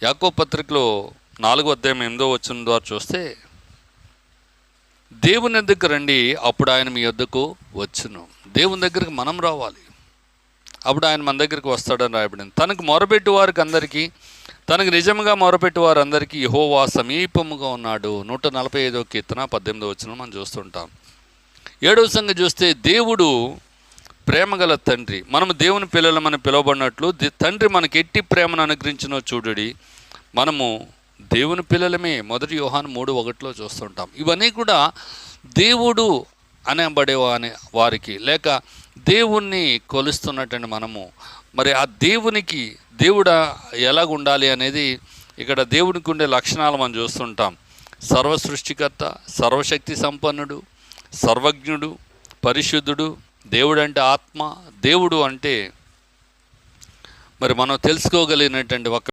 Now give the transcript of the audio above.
యాకోబు పత్రికలో 4:8 ద్వారా చూస్తే, దేవుని దగ్గరకు రండి, అప్పుడు ఆయన మీ యొద్దకు వచ్చును. దేవుని దగ్గరికి మనం రావాలి, అప్పుడు ఆయన మన దగ్గరికి వస్తాడని రాయబడింది. తనకు మొరపెట్టు వారికి అందరికీ, తనకు నిజంగా మొరపెట్టు వారందరికీ యెహోవా సమీపముగా ఉన్నాడు. 145 కీర్తన 18 మనం చూస్తుంటాం. 7వ సంగతి చూస్తే, దేవుడు ప్రేమగల తండ్రి. మనము దేవుని పిల్లలమని పిలువబడినట్లు తండ్రి మనకి ఎట్టి ప్రేమను అనుగ్రహించినో చూడుడి. మనము దేవుని పిల్లలమే. 1 యోహాను 3:1 చూస్తుంటాం. ఇవన్నీ కూడా దేవుడు అనబడే వారికి, లేక దేవుణ్ణి కొలుస్తున్నట్టండి మనము. మరి ఆ దేవుడు ఎలాగ ఉండాలి అనేది ఇక్కడ దేవునికి ఉండే లక్షణాలు మనం చూస్తుంటాం. సర్వ సృష్టికర్త, సర్వశక్తి సంపన్నుడు, సర్వజ్ఞుడు, పరిశుద్ధుడు. దేవుడు అంటే ఆత్మ. దేవుడు అంటే మరి మనం తెలుసుకోగలిగినటువంటి ఒక